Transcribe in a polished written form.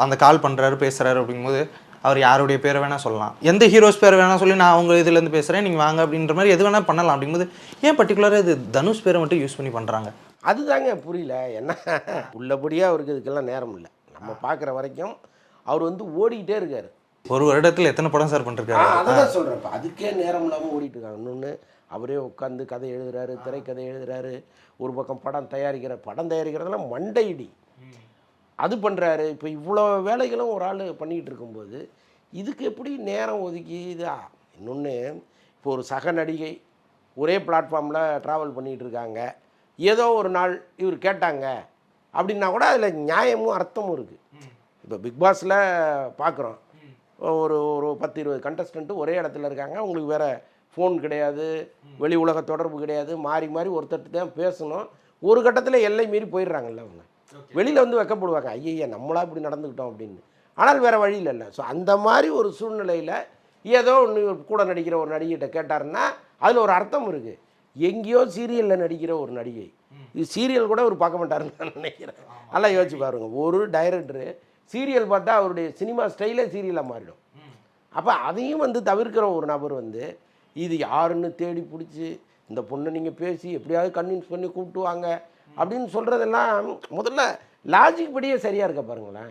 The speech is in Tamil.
அந்த கால் பண்ணுறாரு பேசுகிறாரு அப்படிங்கும்போது அவர் யாருடைய பேரை வேணால் சொல்லலாம், எந்த ஹீரோஸ் பேரை வேணால் சொல்லி நான் அவங்க இதுலேருந்து பேசுகிறேன் நீங்கள் வாங்க அப்படின்ற மாதிரி எது வேணால் பண்ணலாம். அப்படிங்கும்போது ஏன் பர்டிகுலராக இது தனுஷ் பேரை மட்டும் யூஸ் பண்ணி பண்ணுறாங்க? அதுதாங்க புரியல. என்ன உள்ளபடியாக அவருக்கு இதுக்கெல்லாம் நேரம் இல்லை. நம்ம பார்க்குற வரைக்கும் அவர் வந்து ஓடிக்கிட்டே இருக்கார். ஒரு வருடத்தில் எத்தனை படம் சார் பண்ணிருக்காரு? அதுதான் சொல்கிறேன். அதுக்கே நேரம் இல்லாமல் ஓடிட்டு இருக்காங்க. இன்னொன்று அவரே உட்காந்து கதை எழுதுறாரு, திரைக்கதை எழுதுறாரு, ஒரு பக்கம் படம் தயாரிக்கிறதெல்லாம் மண்டையிடி அது பண்ணுறாரு. இப்போ இவ்வளோ வேலைகளும் ஒரு ஆள் பண்ணிக்கிட்டு இருக்கும்போது இதுக்கு எப்படி நேரம் ஒதுக்கி இதா? இன்னொன்று இப்போ ஒரு சக நடிகை ஒரே பிளாட்ஃபார்மில் ட்ராவல் பண்ணிகிட்டு இருக்காங்க, ஏதோ ஒரு நாள் இவர் கேட்டாங்க அப்படின்னா கூட அதில் நியாயமும் அர்த்தமும் இருக்குது. இப்போ பிக் பாஸில் பார்க்குறோம், ஒரு ஒரு 10-20 கண்டஸ்டண்ட்டு ஒரே இடத்துல இருக்காங்க, உங்களுக்கு வேறு ஃபோன் கிடையாது, வெளி உலக தொடர்பு கிடையாது, மாறி மாறி ஒருத்தர் தான் பேசணும். ஒரு கட்டத்தில் எல்லை மீறி போயிடுறாங்கல்ல அவங்க, வெளியில் வந்து வெக்கப்படுவாங்க, ஐயா நம்மளா இப்படி நடந்துக்கிட்டோம் அப்படின்னு. ஆனால் வேறு வழி இல்லை. ஸோ அந்த மாதிரி ஒரு சூழ்நிலையில் ஏதோ ஒன்று கூட நடிக்கிற ஒரு நடிகைகிட்ட கேட்டாருன்னா அதில் ஒரு அர்த்தம் இருக்குது. எங்கேயோ சீரியலில் நடிக்கிற ஒரு நடிகை, இது சீரியல் கூட அவர் பார்க்க மாட்டாருன்னு நான் நினைக்கிறேன். நல்லா யோசிச்சு பாருங்கள், ஒரு டைரக்டரு சீரியல் பார்த்தா அவருடைய சினிமா ஸ்டைலே சீரியலாக மாறிடும். அப்போ அதையும் வந்து தவிர்க்கிற ஒரு நபர் வந்து இது யாருன்னு தேடி பிடிச்சி இந்த பொண்ணை நீங்கள் பேசி எப்படியாவது கன்வின்ஸ் பண்ணி கூப்பிட்டு வாங்க அப்படின்னு சொல்கிறதெல்லாம் முதல்ல லாஜிக் படியே சரியாக இருக்க பாருங்களேன்.